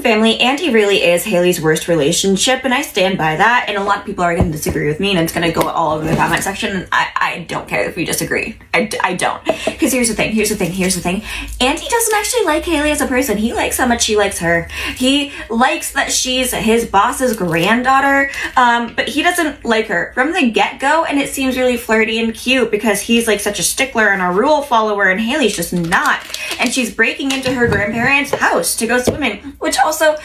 Modern Family, Andy really is Haley's worst relationship, and I stand by that, and a lot of people are going to disagree with me, and it's going to go all over the comment section, and I don't care if we disagree. I don't. Because here's the thing. Andy doesn't actually like Haley as a person. He likes how much she likes her. He likes that she's his boss's granddaughter, but he doesn't like her from the get-go, and it seems really flirty and cute because he's like such a stickler and a rule follower, and Haley's just not. And she's breaking into her grandparents' house to go swimming, which also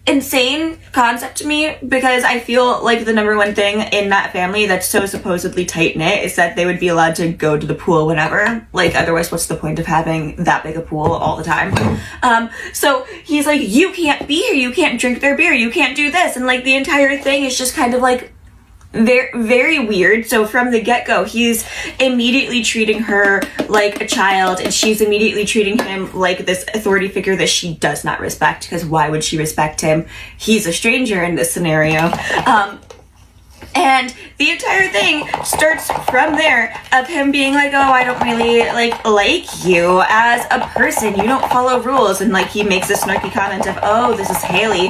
insane concept to me, because I feel like the number one thing in that family that's so supposedly tight-knit is that they would be allowed to go to the pool whenever. Like, otherwise, what's the point of having that big a pool all the time? So he's like, you can't be here, you can't drink their beer, you can't do this, and like the entire thing is just kind of like very, very weird. So from the get-go, he's immediately treating her like a child, and she's immediately treating him like this authority figure that she does not respect, because why would she respect him? He's a stranger in this scenario. And the entire thing starts from there, of him being like, oh, I don't really like you as a person, you don't follow rules, and like he makes this snarky comment of, oh, this is Haley,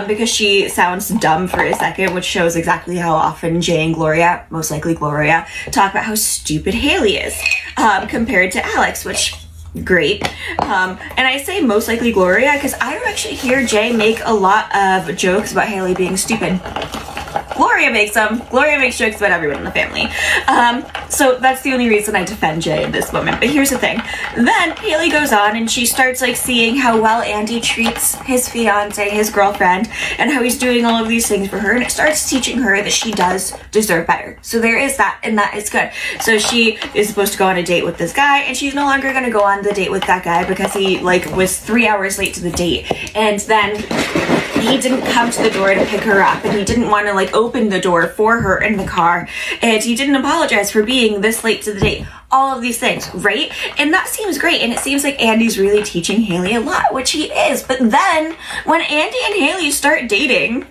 because she sounds dumb for a second, which shows exactly how often Jay and Gloria, most likely Gloria, talk about how stupid Haley is, compared to Alex, which great. And I say most likely Gloria because I don't actually hear Jay make a lot of jokes about Haley being stupid. Gloria makes them. Gloria makes jokes about everyone in the family. So that's the only reason I defend Jay in this moment. But here's the thing. Then Haley goes on and she starts like seeing how well Andy treats his fiance, his girlfriend, and how he's doing all of these things for her. And it starts teaching her that she does deserve better. So there is that, and that is good. So she is supposed to go on a date with this guy, and she's no longer going to go on the date with that guy because he like was 3 hours late to the date. And then he didn't come to the door to pick her up, and he didn't want to like open the door for her in the car, and he didn't apologize for being this late to the date. All of these things, right? And that seems great, and it seems like Andy's really teaching Haley a lot, which he is. But then when Andy and Haley start dating,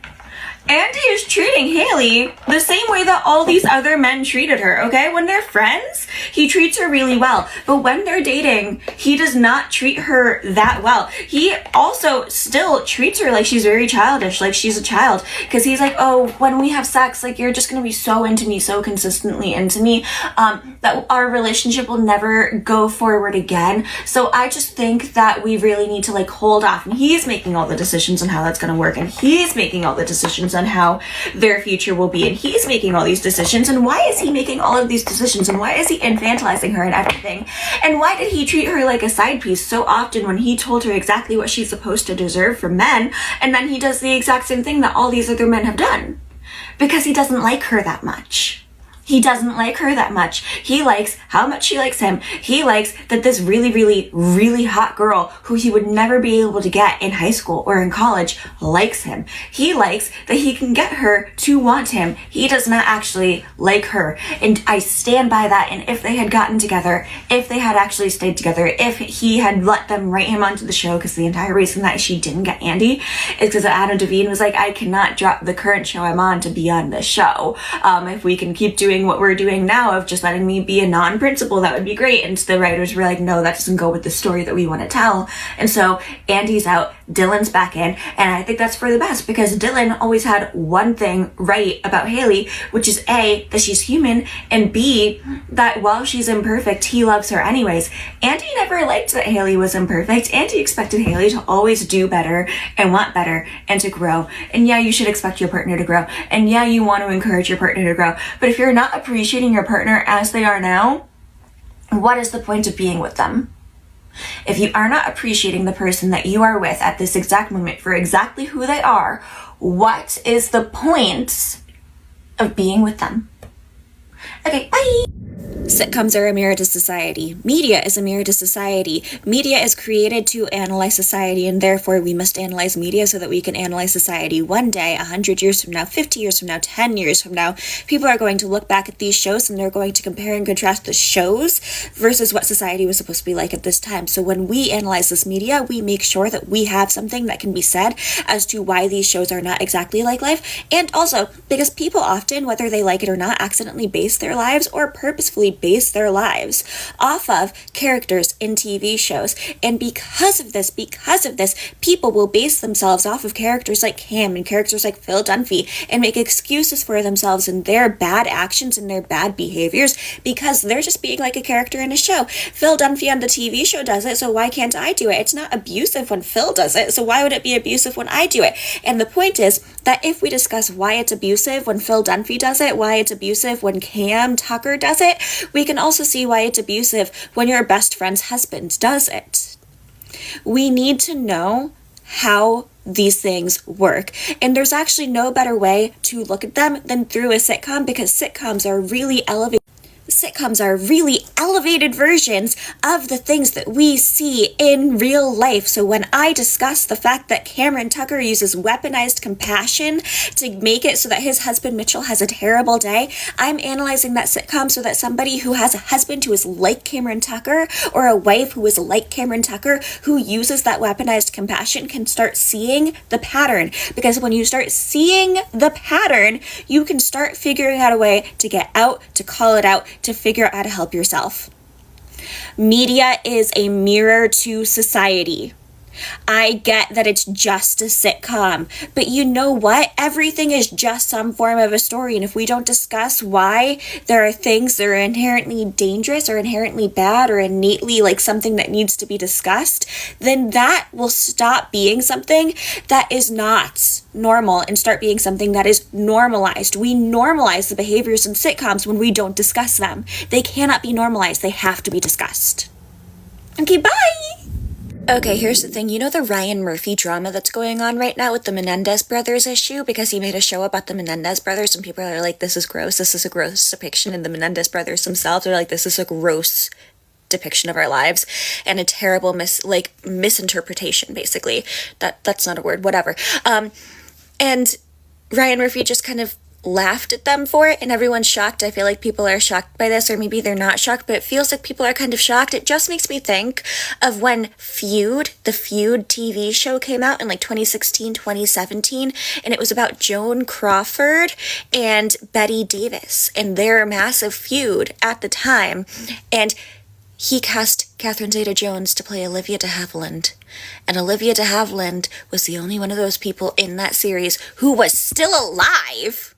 Andy is treating Haley the same way that all these other men treated her, okay? When they're friends, he treats her really well. But when they're dating, he does not treat her that well. He also still treats her like she's very childish, like she's a child. Because he's like, oh, when we have sex, like, you're just going to be so into me, so consistently into me, that our relationship will never go forward again. So I just think that we really need to, like, hold off. And he's making all the decisions on how that's going to work. And he's making all the decisions on how their future will be, and he's making all these decisions. And why is he making all of these decisions, and why is he infantilizing her and everything, and why did he treat her like a side piece so often when he told her exactly what she's supposed to deserve from men, and then he does the exact same thing that all these other men have done? Because he doesn't like her that much. He doesn't like her that much. He likes how much she likes him. He likes that this really, really, really hot girl who he would never be able to get in high school or in college likes him. He likes that he can get her to want him. He does not actually like her. And I stand by that. And if they had gotten together, if they had actually stayed together, if he had let them write him onto the show, because the entire reason that she didn't get Andy is because Adam Devine was like, I cannot drop the current show I'm on to be on this show. If we can keep doing what we're doing now of just letting me be a non-principal, that would be great. And the writers were like, no, that doesn't go with the story that we want to tell. And so Andy's out, Dylan's back in, and I think that's for the best, because Dylan always had one thing right about Haley, which is A, that she's human, and B, that while she's imperfect, he loves her anyways. Andy never liked that Haley was imperfect. Andy expected Haley to always do better and want better and to grow. And yeah, you should expect your partner to grow. And yeah, you want to encourage your partner to grow. But if you're not appreciating your partner as they are now, what is the point of being with them? If you are not appreciating the person that you are with at this exact moment for exactly who they are, what is the point of being with them? Okay, bye! Sitcoms are a mirror to society. Media is a mirror to society. Media is created to analyze society, and therefore we must analyze media so that we can analyze society. One day, 100 years from now, 50 years from now, 10 years from now, people are going to look back at these shows and they're going to compare and contrast the shows versus what society was supposed to be like at this time. So when we analyze this media, we make sure that we have something that can be said as to why these shows are not exactly like life. And also, because people often, whether they like it or not, accidentally base their lives or purposefully base their lives off of characters in TV shows. And because of this, people will base themselves off of characters like Cam and characters like Phil Dunphy and make excuses for themselves and their bad actions and their bad behaviors because they're just being like a character in a show. Phil Dunphy on the TV show does it, so why can't I do it? It's not abusive when Phil does it, so why would it be abusive when I do it? And the point is that if we discuss why it's abusive when Phil Dunphy does it, why it's abusive when Cam Tucker does it, we can also see why it's abusive when your best friend's husband does it. We need to know how these things work. And there's actually no better way to look at them than through a sitcom, because sitcoms are really elevated versions of the things that we see in real life. So when I discuss the fact that Cameron Tucker uses weaponized compassion to make it so that his husband Mitchell has a terrible day, I'm analyzing that sitcom so that somebody who has a husband who is like Cameron Tucker or a wife who is like Cameron Tucker who uses that weaponized compassion can start seeing the pattern. Because when you start seeing the pattern, you can start figuring out a way to get out, to call it out, to figure out how to help yourself. Media is a mirror to society. I get that it's just a sitcom, but you know what? Everything is just some form of a story, and if we don't discuss why there are things that are inherently dangerous or inherently bad or innately like something that needs to be discussed, then that will stop being something that is not normal and start being something that is normalized. We normalize the behaviors in sitcoms when we don't discuss them. They cannot be normalized. They have to be discussed. Okay, bye! Okay, here's the thing. You know the Ryan Murphy drama that's going on right now with the Menendez brothers issue? Because he made a show about the Menendez brothers and people are like, this is gross. This is a gross depiction. And the Menendez brothers themselves are like, this is a gross depiction of our lives and a terrible misinterpretation, basically. That's not a word, whatever. And Ryan Murphy just kind of laughed at them for it, and everyone's shocked. I feel like people are shocked by this, or maybe they're not shocked, but it feels like people are kind of shocked. It just makes me think of when the Feud TV show came out in like 2016, 2017, and it was about Joan Crawford and Betty Davis and their massive feud at the time, and he cast Catherine Zeta-Jones to play Olivia de Havilland. And Olivia de Havilland was the only one of those people in that series who was still alive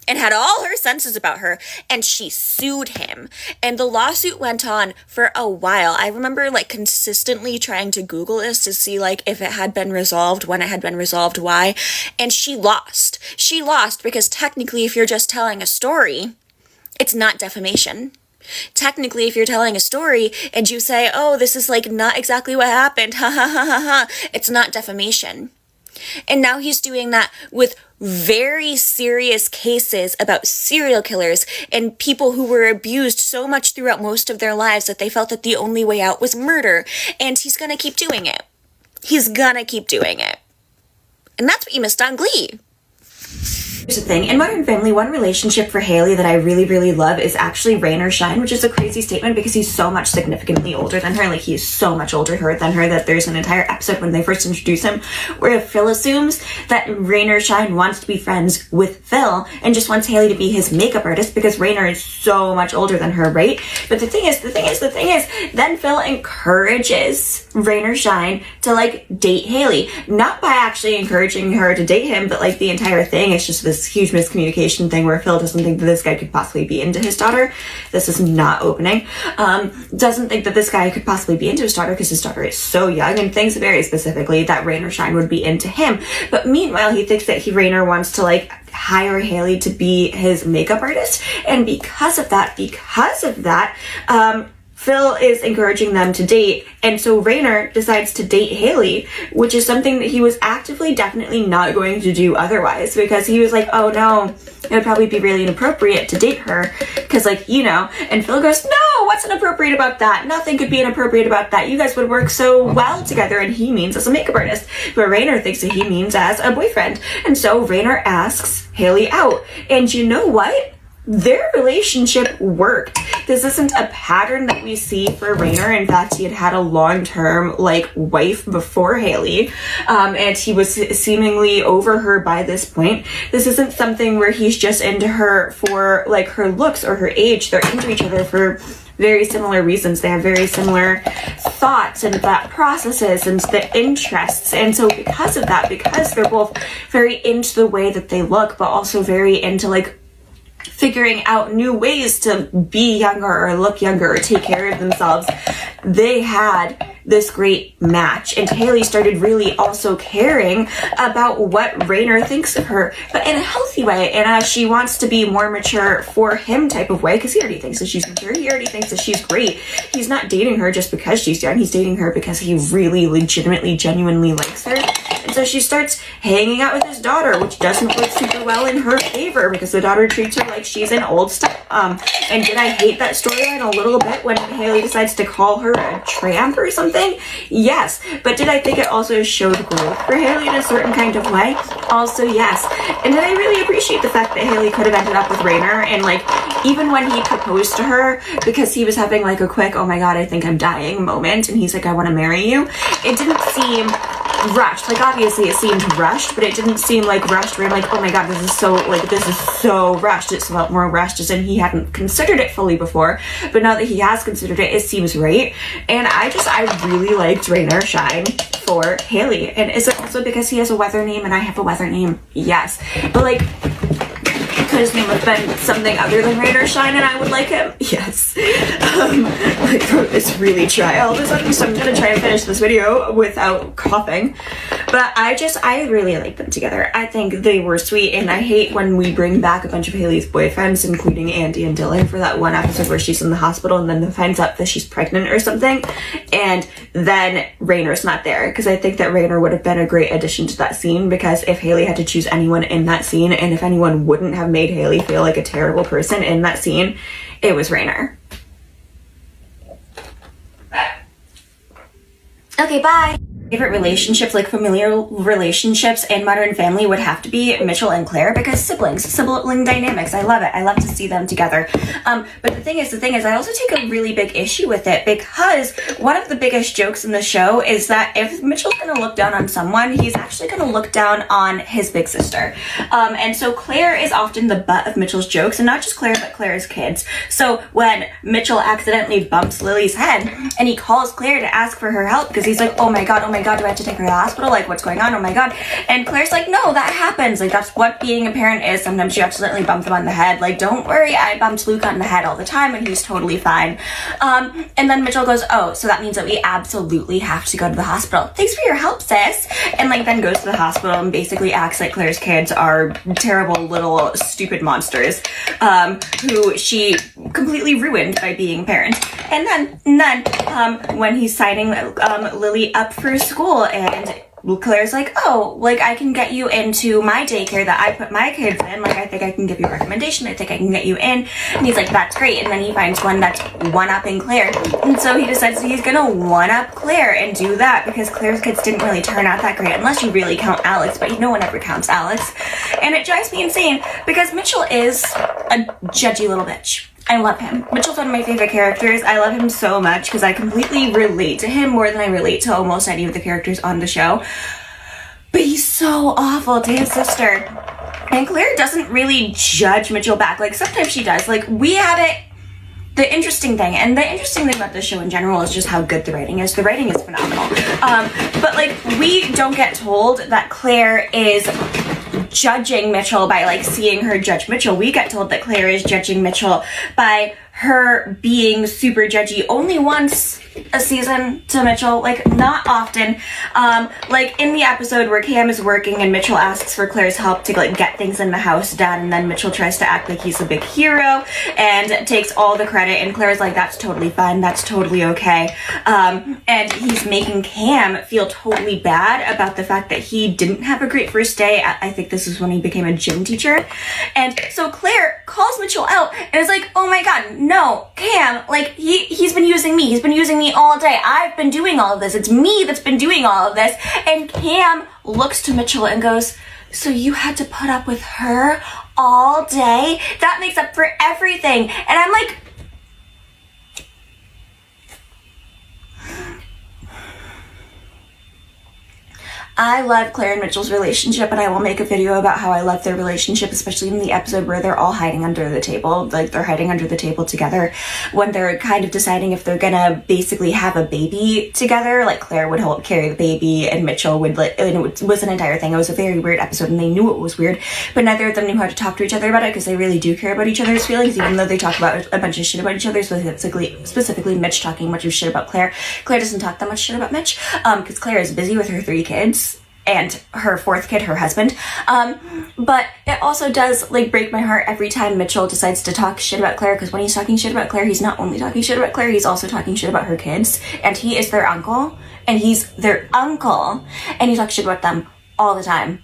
and had all her senses about her, and she sued him. And the lawsuit went on for a while. I remember like consistently trying to Google this to see like if it had been resolved, when it had been resolved, why. And she lost. She lost because technically if you're just telling a story, it's not defamation. Technically, if you're telling a story and you say, oh, this is like not exactly what happened, ha ha ha ha ha, it's not defamation. And now he's doing that with very serious cases about serial killers and people who were abused so much throughout most of their lives that they felt that the only way out was murder. And he's gonna keep doing it. He's gonna keep doing it. And that's what you missed on Glee. Here's the thing, in Modern Family, one relationship for Haley that I really, really love is actually Rain or Shine, which is a crazy statement because he's so much significantly older than her. Like, he's so much older than her that there's an entire episode when they first introduce him where Phil assumes that Rain or Shine wants to be friends with Phil and just wants Haley to be his makeup artist because Rainer is so much older than her, right? But the thing is, then Phil encourages Rain or Shine to, like, date Haley. Not by actually encouraging her to date him, but, like, the entire thing is just this huge miscommunication thing where Phil doesn't think that this guy could possibly be into his daughter. This is not opening. Doesn't think that this guy could possibly be into his daughter because his daughter is so young, and thinks very specifically that Rain or Shine would be into him. But meanwhile, he thinks that Rainer wants to, like, hire Haley to be his makeup artist, and because of that, Phil is encouraging them to date, and so Rainer decides to date Haley, which is something that he was actively definitely not going to do otherwise, because he was like, oh no, it would probably be really inappropriate to date her, because, like, you know, and Phil goes, no, what's inappropriate about that? Nothing could be inappropriate about that. You guys would work so well together, and he means as a makeup artist, but Rainer thinks that he means as a boyfriend, and so Rainer asks Haley out, and you know what? their relationship worked. This isn't a pattern that we see for Rainer. In fact, he had a long-term wife before Haley, and he was seemingly over her by this point. This isn't something where he's just into her for her looks or her age. They're into each other for very similar reasons. They have very similar thoughts and thought processes and the interests. And so because of that, because they're both very into the way that they look, but also very into figuring out new ways to be younger or look younger or take care of themselves, they had this great match. And Haley started really also caring about what Rainer thinks of her, but in a healthy way, and she wants to be more mature for him type of way, because he already thinks that she's mature. He already thinks that she's great. He's not dating her just because she's young. He's dating her because he really legitimately, genuinely likes her. And so she starts hanging out with his daughter, which doesn't work super well in her favor because the daughter treats her like she's an old stuff. And did I hate that storyline a little bit when Haley decides to call her a tramp or something? Yes. But did I think it also showed growth for Haley in a certain kind of way? Also, yes. And did I really appreciate the fact that Haley could have ended up with Rainer, and even when he proposed to her, because he was having a quick, oh my god, I think I'm dying moment, and he's like, I want to marry you, it didn't seem rushed. Obviously it seemed rushed, but it didn't seem rushed where I'm oh my god, this is so rushed. It felt more rushed as in he hadn't considered it fully before, but now that he has considered it, it seems right. And I really liked Rainer shine for Haley. And is it also because he has a weather name and I have a weather name? Yes. But could his name have been something other than Rainer Shine and I would like him? Yes. My throat is really dry all of a sudden, so I'm gonna try and finish this video without coughing. But I really like them together. I think they were sweet, and I hate when we bring back a bunch of Haley's boyfriends, including Andy and Dylan, for that one episode where she's in the hospital and then finds out that she's pregnant or something, and then Rainer's not there, because I think that Rainer would have been a great addition to that scene, because if Haley had to choose anyone in that scene, and if anyone wouldn't have made Haley feel like a terrible person in that scene, it was Rainer. Okay, bye. Favorite relationships, familial relationships in Modern Family, would have to be Mitchell and Claire, because sibling dynamics. I love it. I love to see them together. But the thing is, I also take a really big issue with it, because one of the biggest jokes in the show is that if Mitchell's gonna look down on someone, he's actually gonna look down on his big sister. And so Claire is often the butt of Mitchell's jokes, and not just Claire, but Claire's kids. So when Mitchell accidentally bumps Lily's head, and he calls Claire to ask for her help, because he's like, oh my god, do I have to take her to the hospital? What's going on? Oh my god. And Claire's like, no, that happens. That's what being a parent is. Sometimes you accidentally bump them on the head. Don't worry, I bumped Luke on the head all the time and he's totally fine. And then Mitchell goes, oh, so that means that we absolutely have to go to the hospital. Thanks for your help, sis. And then goes to the hospital and basically acts like Claire's kids are terrible little stupid monsters, who she completely ruined by being a parent. And then when he's signing Lily up for school, and Claire's like, oh, I can get you into my daycare that I put my kids in. I think I can give you a recommendation. I think I can get you in. And he's like, that's great. And then he finds one that's one-upping Claire. And so he decides he's gonna one-up Claire and do that, because Claire's kids didn't really turn out that great, unless you really count Alex, but no one ever counts Alex. And it drives me insane, because Mitchell is a judgy little bitch. I love him. Mitchell's one of my favorite characters. I love him so much because I completely relate to him more than I relate to almost any of the characters on the show. But he's so awful to his sister. And Claire doesn't really judge Mitchell back. Sometimes she does. We have it. The interesting thing about this show in general is just how good the writing is. The writing is phenomenal. But we don't get told that Claire is judging Mitchell by seeing her judge Mitchell. We get told that Claire is judging Mitchell by her being super judgy only once a season to Mitchell, not often. In the episode where Cam is working and Mitchell asks for Claire's help to get things in the house done, and then Mitchell tries to act like he's a big hero and takes all the credit, and Claire's like, that's totally fine, that's totally okay. And he's making Cam feel totally bad about the fact that he didn't have a great first day. I think this is when he became a gym teacher. And so Claire calls Mitchell out and is like, oh my god, no, Cam, he's been using me. He's been using me all day. I've been doing all of this. It's me that's been doing all of this. And Cam looks to Mitchell and goes, so you had to put up with her all day, that makes up for everything. And I'm like, I love Claire and Mitchell's relationship, and I will make a video about how I love their relationship, especially in the episode where they're all hiding under the table. Like, they're hiding under the table together when they're kind of deciding if they're gonna basically have a baby together. Like, Claire would help carry the baby, and Mitchell would, like, and it was an entire thing. It was a very weird episode, and they knew it was weird, but neither of them knew how to talk to each other about it, because they really do care about each other's feelings, even though they talk about a bunch of shit about each other, specifically Mitch talking a bunch of shit about Claire. Claire doesn't talk that much shit about Mitch, because Claire is busy with her 3 kids, and her 4th kid, her husband. But it also does, like, break my heart every time Mitchell decides to talk shit about Claire, because when he's talking shit about Claire, he's not only talking shit about Claire, he's also talking shit about her kids, and he is their uncle, and he talks shit about them all the time,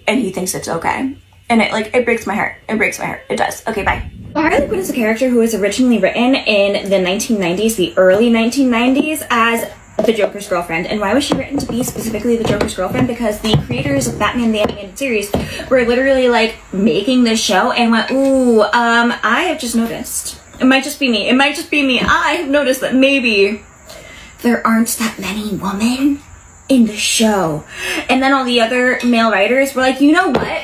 and he thinks it's okay. And it breaks my heart. It breaks my heart. It does. Okay, bye. Harley Quinn is a character who was originally written in the 1990s, the early 1990s, as the Joker's girlfriend. And why was she written to be specifically the Joker's girlfriend? Because the creators of Batman the Animated Series were literally, like, making this show and went, ooh, I have just noticed. It might just be me. I have noticed that maybe there aren't that many women in the show. And then all the other male writers were like, you know what?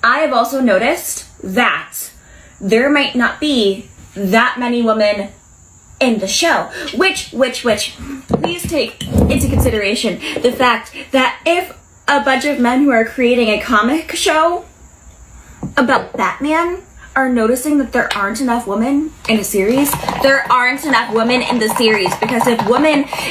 I have also noticed that there might not be that many women in the show, which please take into consideration the fact that if a bunch of men who are creating a comic show about Batman are noticing that there aren't enough women in a series, there aren't enough women in the series, because if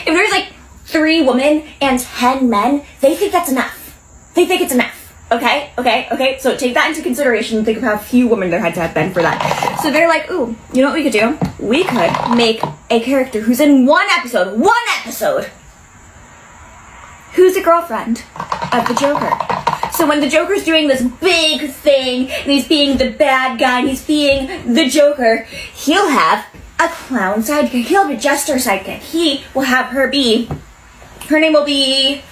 there's like 3 women and 10 men, they think that's enough. They think it's enough. Okay, so take that into consideration and think of how few women there had to have been for that. So they're like, ooh, you know what we could do? We could make a character who's in one episode, who's a girlfriend of the Joker. So when the Joker's doing this big thing, and he's being the bad guy, and he's being the Joker, he'll have a clown sidekick. He'll have a jester sidekick. He will have her name will be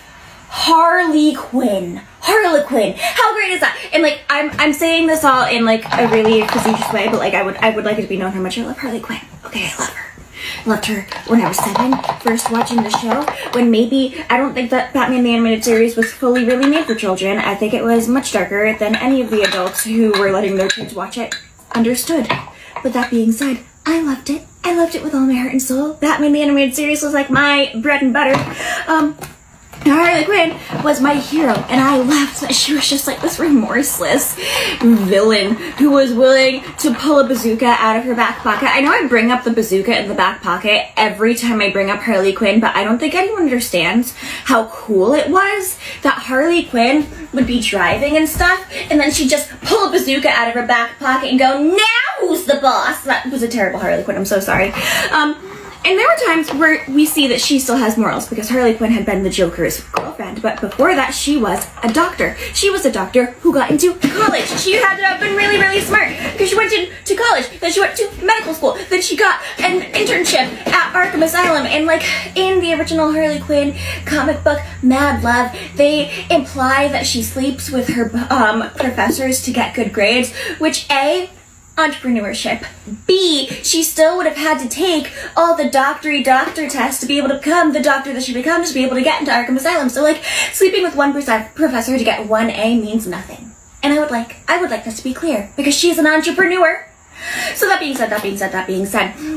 Harley Quinn. How great is that? And like I'm saying this all in like a really facetious way, but like I would like it to be known how much I love Harley Quinn. Okay, I love her. Loved her when I was 7, first watching the show, when maybe I don't think that Batman the Animated Series was fully really made for children. I think it was much darker than any of the adults who were letting their kids watch it understood. But that being said, I loved it. I loved it with all my heart and soul. Batman the Animated Series was like my bread and butter. Harley Quinn was my hero, and I loved that she was just like this remorseless villain who was willing to pull a bazooka out of her back pocket. I know I bring up the bazooka in the back pocket every time I bring up Harley Quinn, but I don't think anyone understands how cool it was that Harley Quinn would be driving and stuff, and then she'd just pull a bazooka out of her back pocket and go, now who's the boss? That was a terrible Harley Quinn, I'm so sorry. And there were times where we see that she still has morals, because Harley Quinn had been the Joker's girlfriend, but before that she was a doctor. She was a doctor who got into college. She had to have been really, really smart, because she went to college, then she went to medical school, then she got an internship at Arkham Asylum, and like in the original Harley Quinn comic book, Mad Love, they imply that she sleeps with her professors to get good grades, which A, entrepreneurship. B, she still would have had to take all the doctor tests to be able to become the doctor that she becomes, to be able to get into Arkham Asylum. So like sleeping with one professor to get 1A means nothing. And I would like that to be clear, because she's an entrepreneur. So that being said,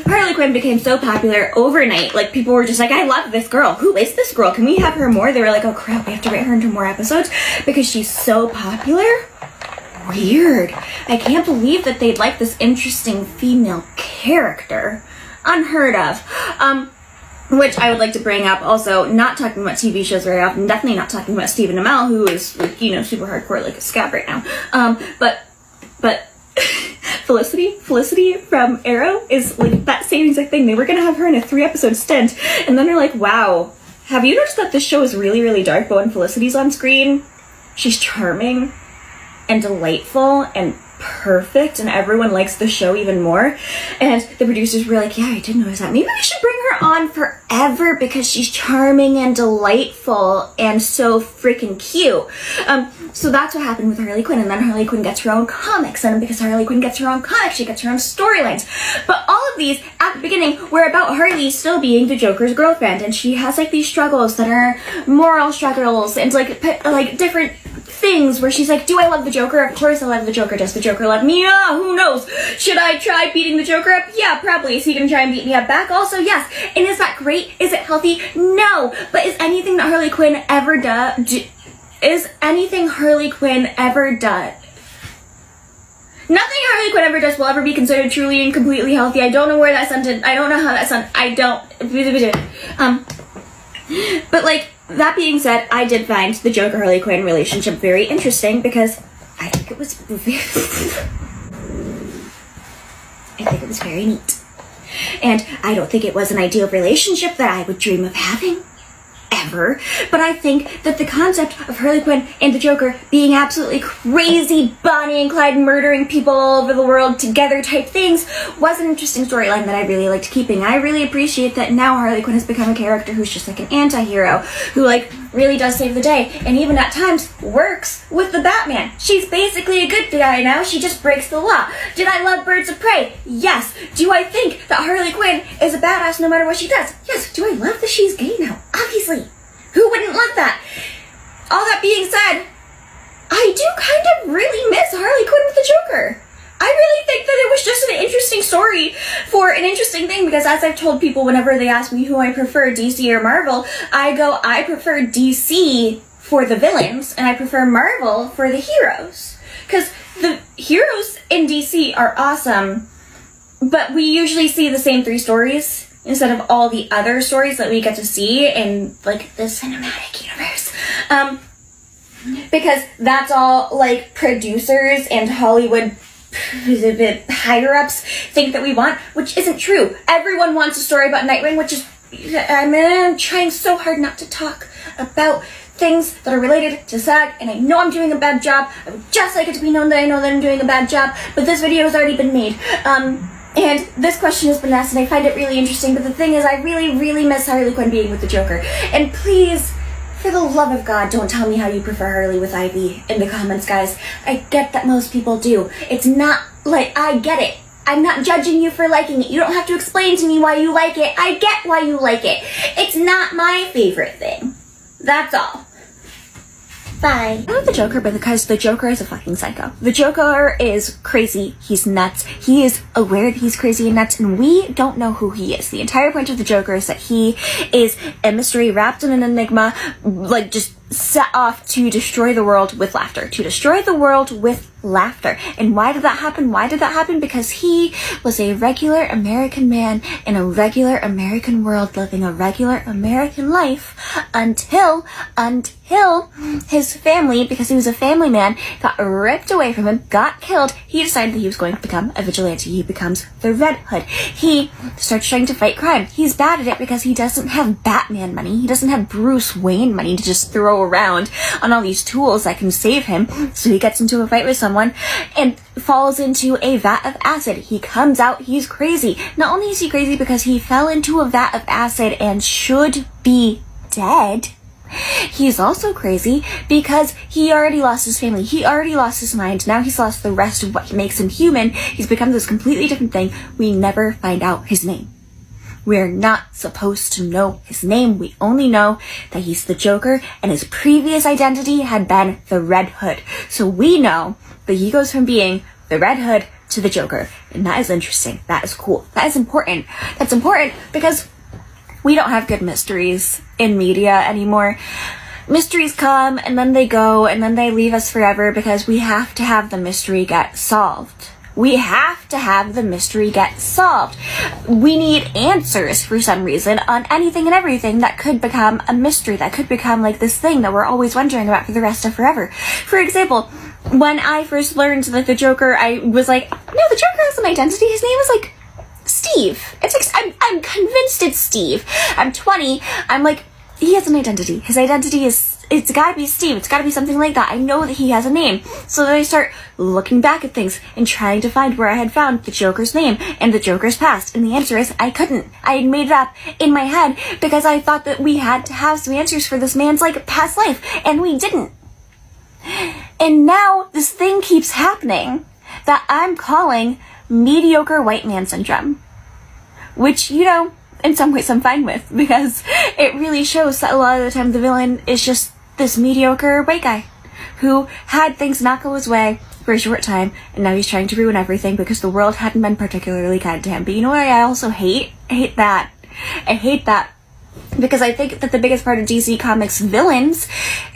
Harley Quinn became so popular overnight. Like, people were just like, I love this girl. Who is this girl? Can we have her more? They were like, oh crap, we have to write her into more episodes because she's so popular. Weird. I can't believe that they'd like this interesting female character. Unheard of. Which I would like to bring up also, not talking about TV shows very often, definitely not talking about Stephen Amell, who is, like, you know, super hardcore like a scab right now. But Felicity from Arrow is like that same exact thing. They were gonna have her in a 3-episode stint, and then they're like, wow, have you noticed that this show is really, really dark, but when Felicity's on screen, she's charming and delightful and perfect and everyone likes the show even more. And the producers were like, yeah, I didn't notice that. Maybe we should bring her on forever because she's charming and delightful and so freaking cute. So that's what happened with Harley Quinn. And then Harley Quinn gets her own comics. And because Harley Quinn gets her own comics, she gets her own storylines. But all of these at the beginning were about Harley still being the Joker's girlfriend. And she has like these struggles that are moral struggles and like different things where she's like, do I love the Joker? Of course I love the Joker. Does the Joker love me? Who knows? Should I try beating the Joker up? Yeah, probably. Is he gonna try and beat me up back? Also, yes. And is that great? Is it healthy? No. But is anything that Harley Quinn ever Nothing Harley Quinn ever does will ever be considered truly and completely healthy. I don't know where that sentence, I don't know how that sounds, I don't, but like, that being said, I did find the Joker Harley Quinn relationship very interesting because I think it was very neat. And I don't think it was an ideal relationship that I would dream of having. Ever. But I think that the concept of Harley Quinn and the Joker being absolutely crazy Bonnie and Clyde murdering people all over the world together type things was an interesting storyline that I really liked keeping. I really appreciate that now Harley Quinn has become a character who's just like an anti-hero who like really does save the day and even at times works with the Batman. She's basically a good guy now. She just breaks the law. Did I love Birds of Prey? Yes. Do I think that Harley Quinn is a badass no matter what she does? Yes. Do I love that she's gay now? Obviously. Who wouldn't love that? All that being said, I do kind of really miss Harley Quinn with the Joker. I really think that it was just an interesting story for an interesting thing because as I've told people whenever they ask me who I prefer, DC or Marvel, I prefer DC for the villains and I prefer Marvel for the heroes. Because the heroes in DC are awesome, but we usually see the same 3 stories instead of all the other stories that we get to see in like the cinematic universe. Because that's all like producers and Hollywood higher-ups think that we want, which isn't true. Everyone wants a story about Nightwing, which is, I'm trying so hard not to talk about things that are related to SAG, and I know I'm doing a bad job. I would just like it to be known that I know that I'm doing a bad job, but this video has already been made. And this question has been asked, and I find it really interesting, but the thing is, I really, really miss Harley Quinn being with the Joker. And please, for the love of God, don't tell me how you prefer Harley with Ivy in the comments, guys. I get that most people do. It's not, like, I get it. I'm not judging you for liking it. You don't have to explain to me why you like it. I get why you like it. It's not my favorite thing. That's all. Bye. I love the Joker because the Joker is a fucking psycho. The Joker is crazy. He's nuts. He is aware that he's crazy and nuts, and we don't know who he is. The entire point of the Joker is that he is a mystery wrapped in an enigma, like just set off to destroy the world with laughter. To destroy the world with laughter. And why did that happen? Why did that happen? Because he was a regular American man in a regular American world living a regular American life until his family, because he was a family man, got ripped away from him, got killed. He decided that he was going to become a vigilante. He becomes the Red Hood. He starts trying to fight crime. He's bad at it because he doesn't have Batman money. He doesn't have Bruce Wayne money to just throw around on all these tools that can save him. So he gets into a fight with someone and falls into a vat of acid. He comes out, he's crazy. Not only is he crazy because he fell into a vat of acid and should be dead, he's also crazy because he already lost his family. He already lost his mind. Now he's lost the rest of what makes him human. He's become this completely different thing. We never find out his name. We're not supposed to know his name. We only know that he's the Joker and his previous identity had been the Red Hood. So we know that he goes from being the Red Hood to the Joker. And that is interesting. That is cool. That is important. That's important because we don't have good mysteries in media anymore. Mysteries come and then they go and then they leave us forever because we have to have the mystery get solved. We have to have the mystery get solved. We need answers for some reason on anything and everything that could become a mystery, that could become like this thing that we're always wondering about for the rest of forever. For example, when I first learned that the Joker, I was like, no, the Joker has an identity. His name is like Steve. It's like, I'm convinced it's Steve. I'm 20. I'm like, he has an identity. His identity is it's gotta be Steve. It's gotta be something like that. I know that he has a name. So then I start looking back at things and trying to find where I had found the Joker's name and the Joker's past. And the answer is I couldn't. I had made it up in my head because I thought that we had to have some answers for this man's, like, past life. And we didn't. And now this thing keeps happening that I'm calling mediocre white man syndrome. Which, you know, in some ways I'm fine with, because it really shows that a lot of the time the villain is just this mediocre white guy who had things not go his way for a short time, and now he's trying to ruin everything because the world hadn't been particularly kind to him. But you know what I also hate? I hate that. I hate that. Because I think that the biggest part of DC Comics villains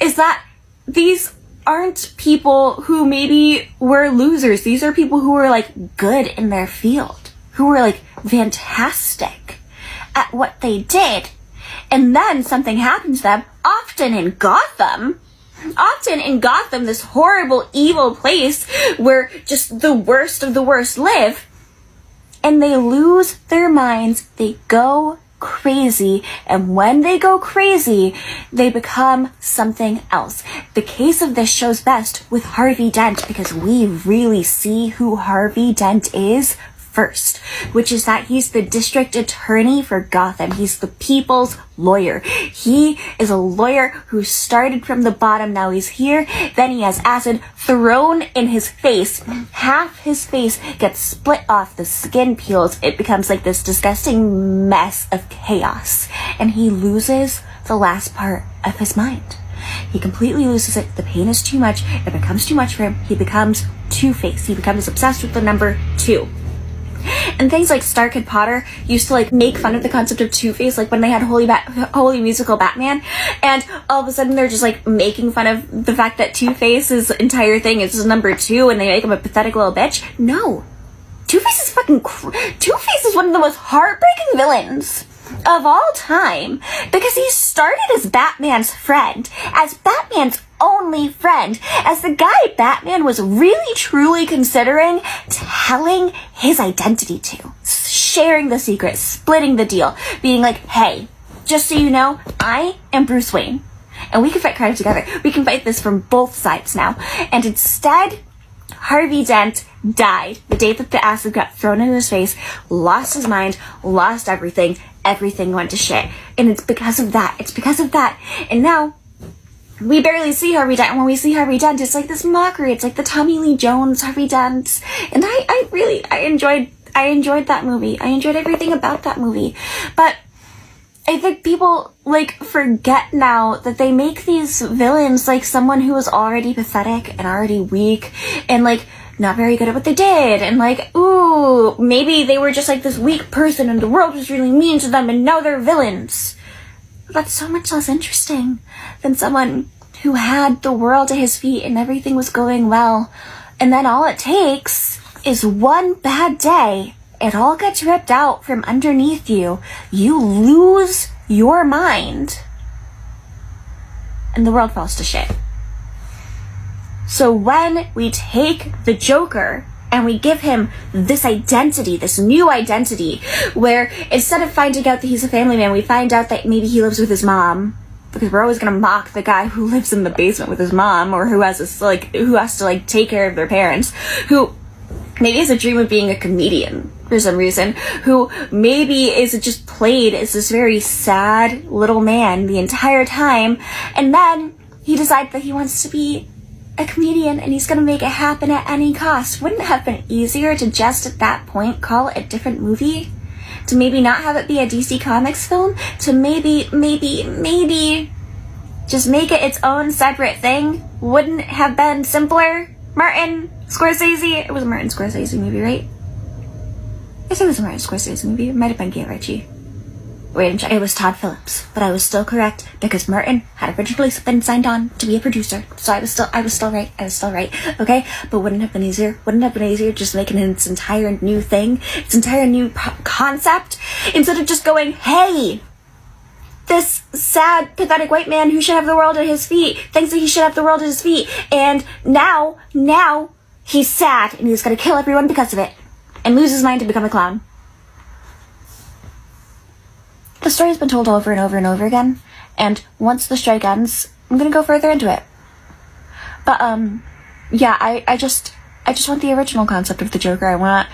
is that these aren't people who maybe were losers. These are people who are, like, good in their field, who are, like, fantastic at what they did. And then something happened to them, often in Gotham, this horrible, evil place where just the worst of the worst live, and they lose their minds, they go crazy, and when they go crazy, they become something else. The case of this shows best with Harvey Dent, because we really see who Harvey Dent is first, which is that he's the district attorney for Gotham. He's the people's lawyer. He is a lawyer who started from the bottom. Now he's here. Then he has acid thrown in his face. Half his face gets split off. The skin peels. It becomes like this disgusting mess of chaos. And he loses the last part of his mind. He completely loses it. The pain is too much. It becomes too much for him. He becomes Two-Face. He becomes obsessed with the number 2. And things like Star Kid Potter used to, like, make fun of the concept of Two-Face, like when they had Holy Musical Batman, and all of a sudden they're just, like, making fun of the fact that Two-Face's entire thing is number 2, and they make him a pathetic little bitch. No. Two-Face is fucking Two-Face is one of the most heartbreaking villains of all time, because he started as Batman's friend, as Batman's only friend, as the guy Batman was really truly considering telling his identity to, sharing the secret, splitting the deal, being like, hey, just so you know, I am Bruce Wayne, and we can fight crime together. We can fight this from both sides now. And instead, Harvey Dent died the day that the acid got thrown in his face, lost his mind, lost everything. Everything went to shit. And it's because of that. It's because of that. And now, we barely see Harvey Dent. And when we see Harvey Dent, it's like this mockery. It's like the Tommy Lee Jones Harvey Dent. And I enjoyed that movie. I enjoyed everything about that movie. But I think people, like, forget now that they make these villains like someone who is already pathetic and already weak and, like, not very good at what they did, and, like, ooh, maybe they were just, like, this weak person and the world was really mean to them and now they're villains. That's so much less interesting than someone who had the world at his feet and everything was going well, and then all it takes is one bad day. It all gets ripped out from underneath you. You lose your mind, and the world falls to shit. So when we take the Joker and we give him this identity, this new identity, where instead of finding out that he's a family man, we find out that maybe he lives with his mom, because we're always gonna mock the guy who lives in the basement with his mom, or who has to take care of their parents, who maybe has a dream of being a comedian for some reason, who maybe is just played as this very sad little man the entire time, and then he decides that he wants to be a comedian and he's gonna make it happen at any cost. Wouldn't it have been easier to just at that point call it a different movie? To maybe not have it be a DC Comics film? To maybe just make it its own separate thing? Wouldn't it have been simpler? Martin Scorsese? It was a Martin Scorsese movie, right? I think it was a Martin Scorsese movie. It might have been Guy Ritchie. Wait, it was Todd Phillips, but I was still correct because Martin had originally been signed on to be a producer, so I was still right, okay? But wouldn't it have been easier just making its entire new thing, its entire new concept, instead of just going, hey, this sad, pathetic white man who should have the world at his feet thinks that he should have the world at his feet, and now he's sad and he's gonna kill everyone because of it and lose his mind and become a clown. The story's been told over and over and over again, and once the strike ends, I'm gonna go further into it. But, yeah, I just want the original concept of the Joker. I want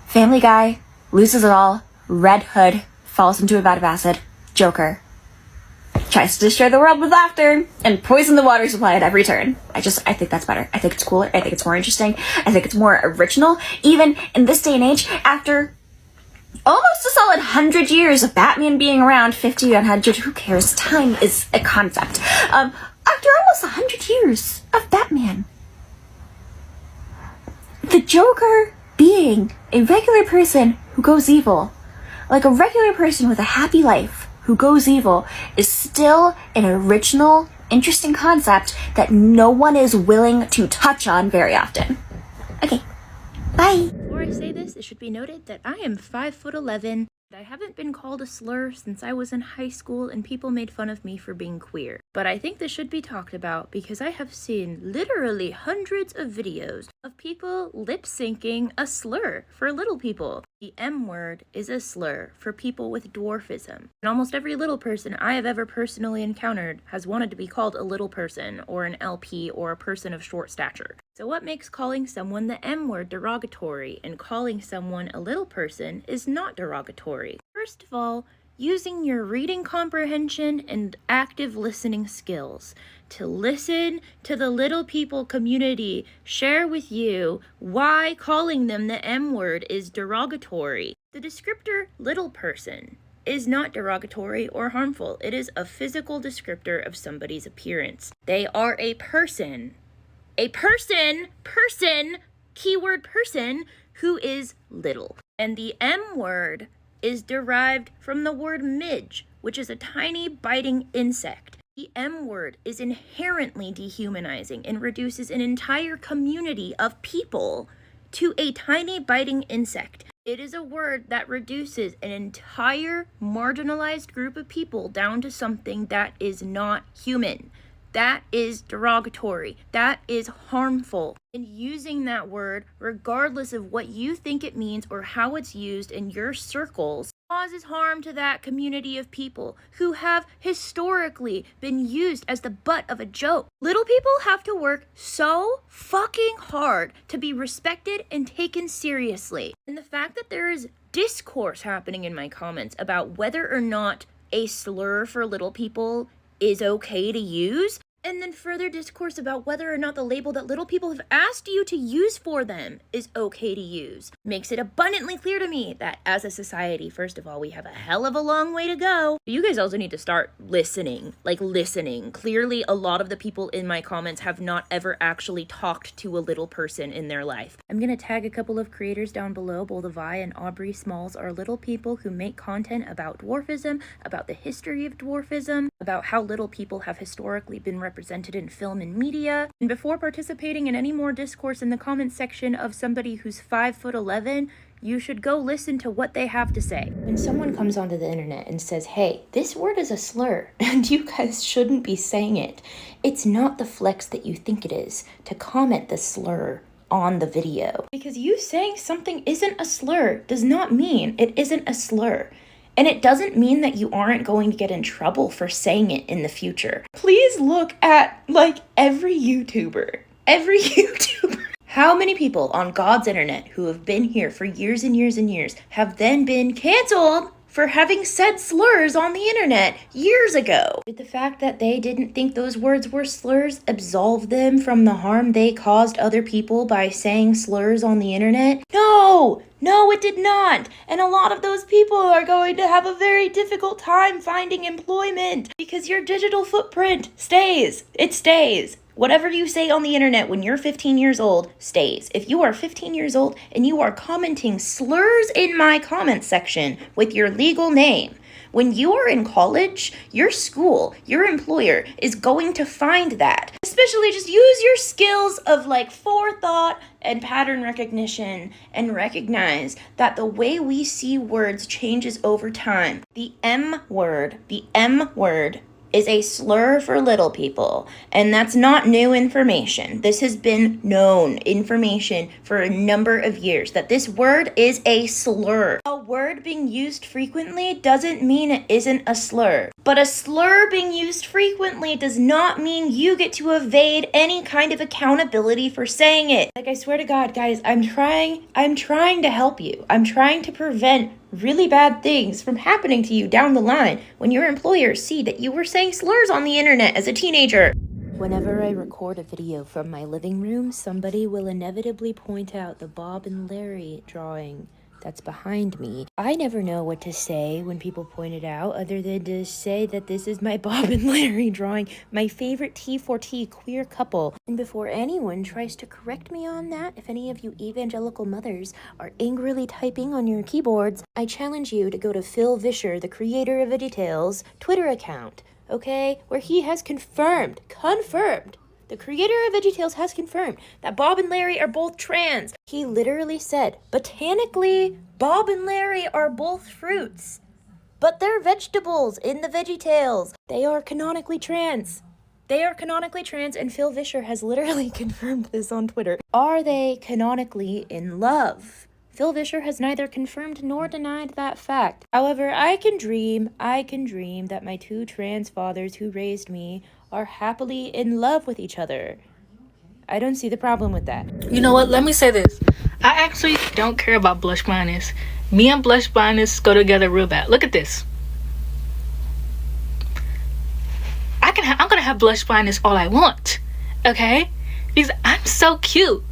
Family Guy, loses it all, Red Hood, falls into a vat of acid, Joker tries to destroy the world with laughter and poison the water supply at every turn. I think that's better. I think it's cooler. I think it's more interesting. I think it's more original. Even in this day and age, after almost a solid 100 years of Batman being around, 50, 100, who cares? Time is a concept. After almost 100 years of Batman, the Joker being a regular person who goes evil, like a regular person with a happy life who goes evil, is still an original, interesting concept that no one is willing to touch on very often. Okay, bye. Before I say this, it should be noted that I am 5'11". I haven't been called a slur since I was in high school and people made fun of me for being queer. But I think this should be talked about because I have seen literally hundreds of videos of people lip-syncing a slur for little people. The M word is a slur for people with dwarfism. And almost every little person I have ever personally encountered has wanted to be called a little person or an LP or a person of short stature. So what makes calling someone the M word derogatory and calling someone a little person is not derogatory? First of all, using your reading comprehension and active listening skills to listen to the little people community share with you why calling them the M word is derogatory. The descriptor little person is not derogatory or harmful. It is a physical descriptor of somebody's appearance. They are a person. A person, keyword person, who is little. And the M word is derived from the word midge, which is a tiny biting insect. The M word is inherently dehumanizing and reduces an entire community of people to a tiny biting insect. It is a word that reduces an entire marginalized group of people down to something that is not human. That is derogatory. That is harmful. And using that word, regardless of what you think it means or how it's used in your circles, causes harm to that community of people who have historically been used as the butt of a joke. Little people have to work so fucking hard to be respected and taken seriously. And the fact that there is discourse happening in my comments about whether or not a slur for little people is okay to use, and then further discourse about whether or not the label that little people have asked you to use for them is okay to use, makes it abundantly clear to me that as a society, first of all, we have a hell of a long way to go. You guys also need to start listening. Clearly, a lot of the people in my comments have not ever actually talked to a little person in their life. I'm gonna tag a couple of creators down below. Both Vi and Aubrey Smalls are little people who make content about dwarfism, about the history of dwarfism, about how little people have historically been represented in film and media. And before participating in any more discourse in the comments section of somebody who's 5'11", you should go listen to what they have to say. When someone comes onto the internet and says, hey, this word is a slur, and you guys shouldn't be saying it, it's not the flex that you think it is to comment the slur on the video. Because you saying something isn't a slur does not mean it isn't a slur. And it doesn't mean that you aren't going to get in trouble for saying it in the future. Please look at, every YouTuber. How many people on God's internet who have been here for years and years and years have then been canceled for having said slurs on the internet years ago? Did the fact that they didn't think those words were slurs absolve them from the harm they caused other people by saying slurs on the internet? No, it did not. And a lot of those people are going to have a very difficult time finding employment because your digital footprint stays. It stays. Whatever you say on the internet when you're 15 years old stays. If you are 15 years old and you are commenting slurs in my comment section with your legal name, when you are in college, your school, your employer is going to find that. Especially just use your skills of forethought and pattern recognition and recognize that the way we see words changes over time. The M word is a slur for little people, and that's not new information. This has been known information for a number of years, that this word is a slur. A word being used frequently doesn't mean it isn't a slur, but a slur being used frequently does not mean you get to evade any kind of accountability for saying it. Like, I swear to God, guys, I'm trying to help you. I'm trying to prevent really bad things from happening to you down the line when your employers see that you were saying slurs on the internet as a teenager. Whenever I record a video from my living room, somebody will inevitably point out the Bob and Larry drawing that's behind me. I never know what to say when people point it out other than to say that this is my Bob and Larry drawing, my favorite T4T queer couple. And before anyone tries to correct me on that, if any of you evangelical mothers are angrily typing on your keyboards, I challenge you to go to Phil Vischer, the creator of VeggieTales, Twitter account, okay, where he has confirmed, the creator of VeggieTales has confirmed that Bob and Larry are both trans. He literally said, botanically, Bob and Larry are both fruits, but they're vegetables in the VeggieTales. They are canonically trans. And Phil Vischer has literally confirmed this on Twitter. Are they canonically in love? Phil Vischer has neither confirmed nor denied that fact. However, I can dream that my two trans fathers who raised me are happily in love with each other. I don't see the problem with that. You know what? Let me say this. I actually don't care about blush blindness. Me and blush blindness go together real bad. Look at this. I'm gonna have blush blindness all I want, okay? Because I'm so cute.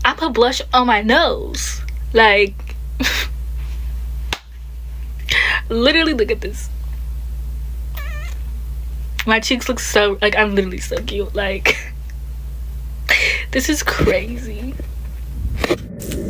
I put blush on my nose. Like, literally, look at this. My cheeks look so, like, I'm literally so cute. Like, this is crazy.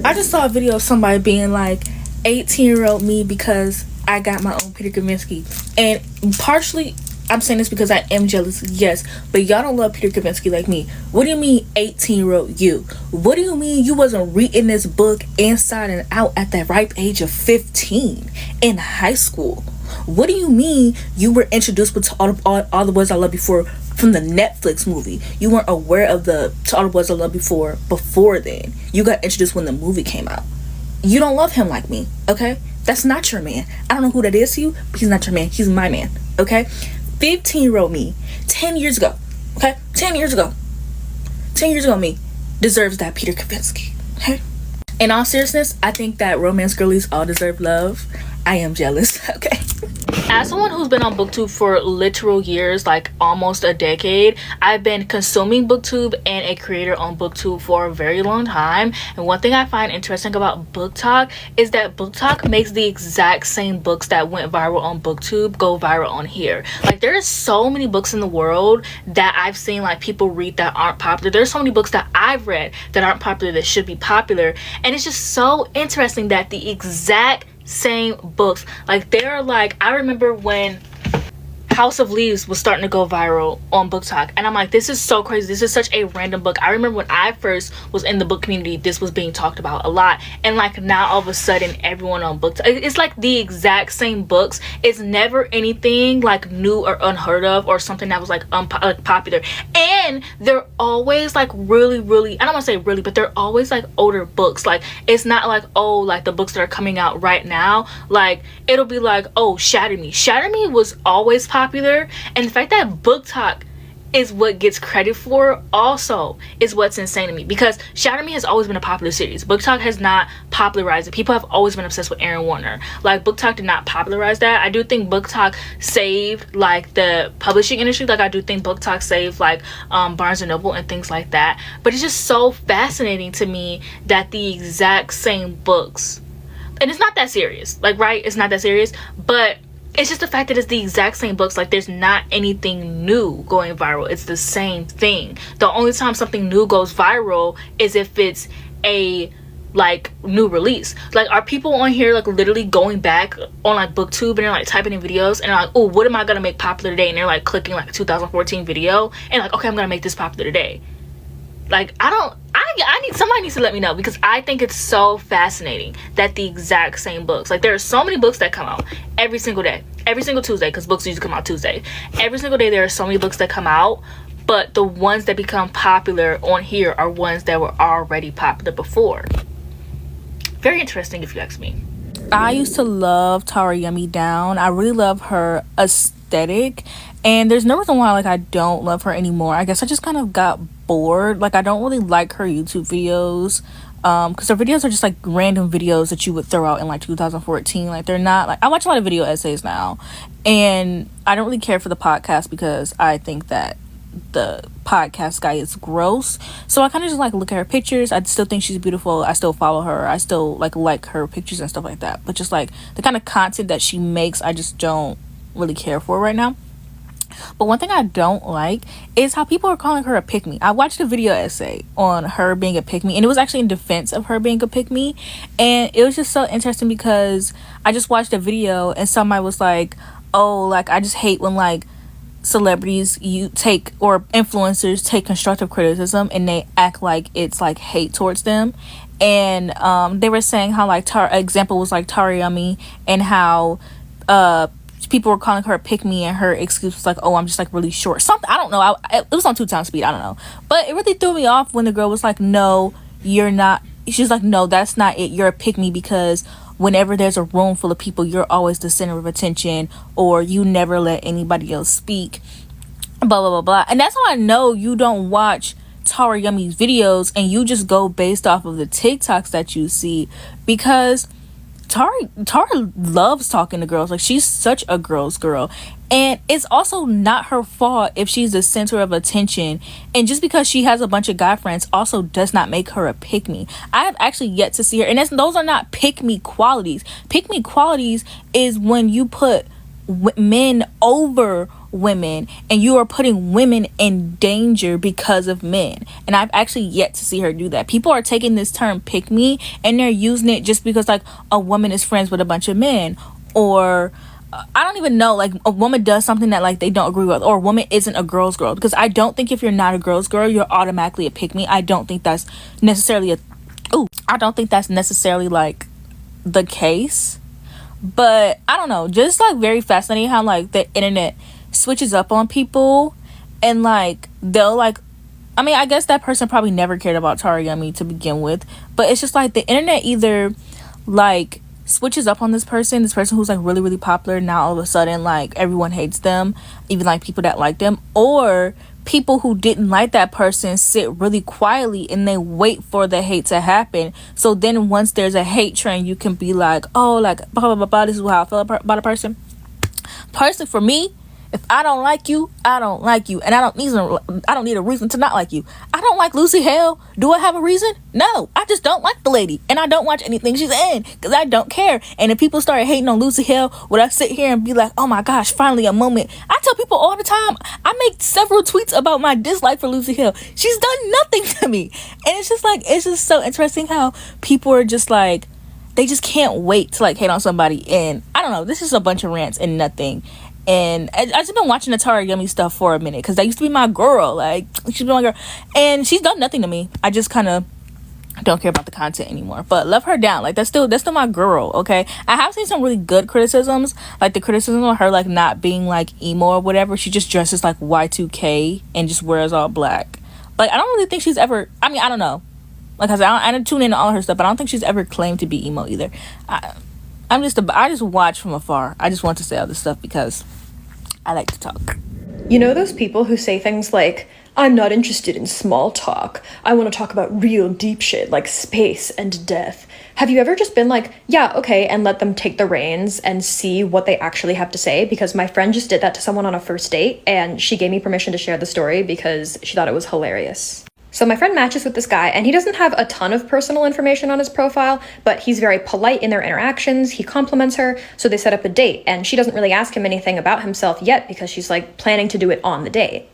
I just saw a video of somebody being like, 18-year-old me because I got my own Peter Kaminsky. And partially, I'm saying this because I am jealous, yes, but y'all don't love Peter Kaminsky like me. What do you mean 18-year-old you? What do you mean you wasn't reading this book inside and out at the ripe age of 15 in high school? What do you mean you were introduced with all the Boys I Love Before from the Netflix movie? You weren't aware of the To All the Boys I Love Before then. You got introduced when the movie came out. You don't love him like me, okay? That's not your man. I don't know who that is to you, but he's not your man. He's my man, okay? 15-year-old me, 10 years ago, okay? 10 years ago me deserves that Peter Kaminsky, okay? In all seriousness, I think that romance girlies all deserve love. I am jealous, okay? As someone who's been on BookTube for literal years, like almost a decade, I've been consuming BookTube and a creator on BookTube for a very long time. And one thing I find interesting about BookTok is that BookTok makes the exact same books that went viral on BookTube go viral on here. Like, there are so many books in the world that I've seen like people read that aren't popular. There's so many books that I've read that aren't popular that should be popular. And it's just so interesting that the exact same books, like, they're like, I remember when House of Leaves was starting to go viral on BookTok, and I'm like, this is so crazy. This is such a random book. I remember when I first was in the book community, this was being talked about a lot, and like now all of a sudden everyone on BookTok, it's like the exact same books. It's never anything like new or unheard of or something that was like popular, and they're always like really, I don't want to say really, but they're always like older books. Like, it's not like, oh, like the books that are coming out right now. Like, it'll be like, oh, Shatter Me was always popular, and the fact that BookTok is what gets credit for also is what's insane to me, because Shatter Me has always been a popular series. BookTok has not popularized it. People have always been obsessed with Aaron Warner. Like, BookTok did not popularize that. I do think BookTok saved like the publishing industry. Like, I do think BookTok saved like Barnes and Noble and things like that. But it's just so fascinating to me that the exact same books, and it's not that serious, like, right, it's not that serious, but it's just the fact that it's the exact same books. Like, there's not anything new going viral. It's the same thing. The only time something new goes viral is if it's a like new release. Like, are people on here like literally going back on like BookTube and they're like typing in videos and they're like, oh, what am I gonna make popular today? And they're like clicking like a 2014 video and like, okay, I'm gonna make this popular today. Like, somebody needs to let me know, because I think it's so fascinating that the exact same books, like, there are so many books that come out every single day, every single Tuesday, because books usually come out Tuesday. Every single day there are so many books that come out, but the ones that become popular on here are ones that were already popular before. Very interesting, if you ask me. I used to love Tara Yummy Down. I really love her aesthetic, and there's no reason why like I don't love her anymore. I guess I just kind of got bored. Like, I don't really like her YouTube videos, because her videos are just like random videos that you would throw out in like 2014. Like, they're not like, I watch a lot of video essays now, and I don't really care for the podcast because I think that the podcast guy is gross. So I kind of just like look at her pictures. I still think she's beautiful. I still follow her. I still like her pictures and stuff like that, but just like the kind of content that she makes, I just don't really care for right now. But one thing I don't like is how people are calling her a pick-me. I watched a video essay on her being a pick-me, and it was actually in defense of her being a pick-me, and it was just so interesting because I just watched a video and somebody was like, oh, like, I just hate when like celebrities or influencers take constructive criticism and they act like it's like hate towards them. And they were saying how like example was like Tara Yummy, and how people were calling her a pick-me, and her excuse was like, oh, I'm just like really short, something, I don't know, it was on 2 times speed, I don't know, but it really threw me off when the girl was like, no, you're not. She's like, no, that's not it, you're a pick-me because whenever there's a room full of people, you're always the center of attention, or you never let anybody else speak, blah blah blah blah. And that's how I know you don't watch Tara Yummy's videos and you just go based off of the TikToks that you see, because Tara loves talking to girls. Like, she's such a girl's girl, and it's also not her fault if she's the center of attention. And just because she has a bunch of guy friends also does not make her a pick-me. I have actually yet to see her, and those are not pick-me qualities. Pick-me qualities is when you put men over women, and you are putting women in danger because of men. And I've actually yet to see her do that. People are taking this term pick me and they're using it just because like a woman is friends with a bunch of men, or I don't even know, like a woman does something that like they don't agree with, or a woman isn't a girl's girl. Because I don't think if you're not a girl's girl, you're automatically a pick me. I don't think that's necessarily like the case. But I don't know, just like very fascinating how like the internet switches up on people, and like they'll like, I mean, I guess that person probably never cared about Tara Yummy to begin with, but it's just like the internet either like switches up on this person who's like really really popular. Now all of a sudden like everyone hates them, even like people that like them, or people who didn't like that person sit really quietly and they wait for the hate to happen. So then once there's a hate train, you can be like, oh, like blah blah blah, blah, this is how I feel about a person. For me, if I don't like you, I don't like you, and I don't need a reason to not like you. I don't like Lucy Hale. Do I have a reason? No, I just don't like the lady, and I don't watch anything she's in because I don't care. And if people start hating on Lucy Hale, would I sit here and be like, oh my gosh, finally a moment? I tell people all the time, I make several tweets about my dislike for Lucy Hale. She's done nothing to me, and it's just so interesting how people are just like, they just can't wait to like hate on somebody. And I don't know, this is a bunch of rants and nothing. And I just been watching the Tara Yummy stuff for a minute because that used to be my girl. Like, she's been my girl, and she's done nothing to me. I just kind of don't care about the content anymore. But love her down. Like, that's still my girl. Okay, I have seen some really good criticisms, like the criticism of her like not being like emo or whatever. She just dresses like Y2K and just wears all black. Like, I don't really think she's ever, I mean, I don't know, like I said, I didn't tune into all her stuff, but I don't think she's ever claimed to be emo either. I just watch from afar. I just want to say all this stuff because I like to talk. You know those people who say things like, I'm not interested in small talk. I want to talk about real deep shit like space and death. Have you ever just been like, yeah, okay, and let them take the reins and see what they actually have to say? Because my friend just did that to someone on a first date, and she gave me permission to share the story because she thought it was hilarious. So my friend matches with this guy, and he doesn't have a ton of personal information on his profile, but he's very polite in their interactions. He compliments her, so they set up a date, and she doesn't really ask him anything about himself yet because she's like planning to do it on the date.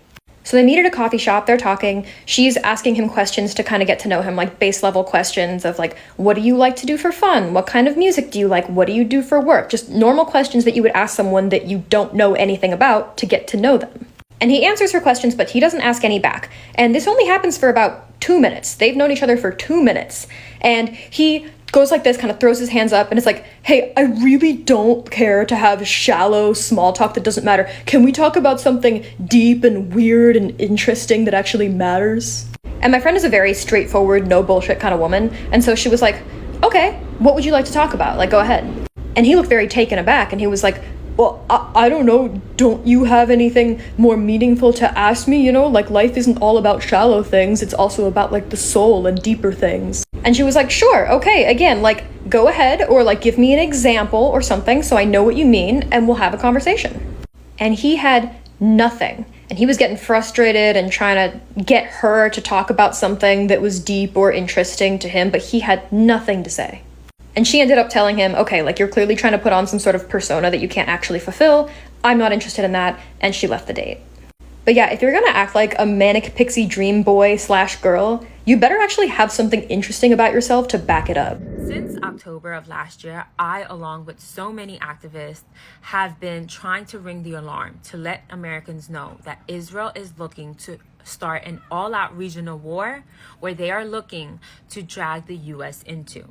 So they meet at a coffee shop, they're talking, she's asking him questions to kind of get to know him, like base level questions of like, what do you like to do for fun? What kind of music do you like? What do you do for work? Just normal questions that you would ask someone that you don't know anything about to get to know them. And he answers her questions, but he doesn't ask any back. And this only happens for about 2 minutes. They've known each other for 2 minutes. And he goes like this, kind of throws his hands up, and it's like, hey, I really don't care to have shallow small talk that doesn't matter. Can we talk about something deep and weird and interesting that actually matters? And my friend is a very straightforward, no bullshit kind of woman, and so she was like, okay, what would you like to talk about? Like, go ahead. And he looked very taken aback, and he was like, well, I don't know, don't you have anything more meaningful to ask me, you know? Like, life isn't all about shallow things, it's also about, like, the soul and deeper things. And she was like, sure, okay, again, like, go ahead, or, like, give me an example or something so I know what you mean, and we'll have a conversation. And he had nothing. And he was getting frustrated and trying to get her to talk about something that was deep or interesting to him, but he had nothing to say. And she ended up telling him, okay, like, you're clearly trying to put on some sort of persona that you can't actually fulfill. I'm not interested in that. And she left the date. But yeah, if you're gonna act like a manic pixie dream boy / girl, you better actually have something interesting about yourself to back it up. Since October of last year, I, along with so many activists, have been trying to ring the alarm to let Americans know that Israel is looking to start an all-out regional war where they are looking to drag the U.S. into.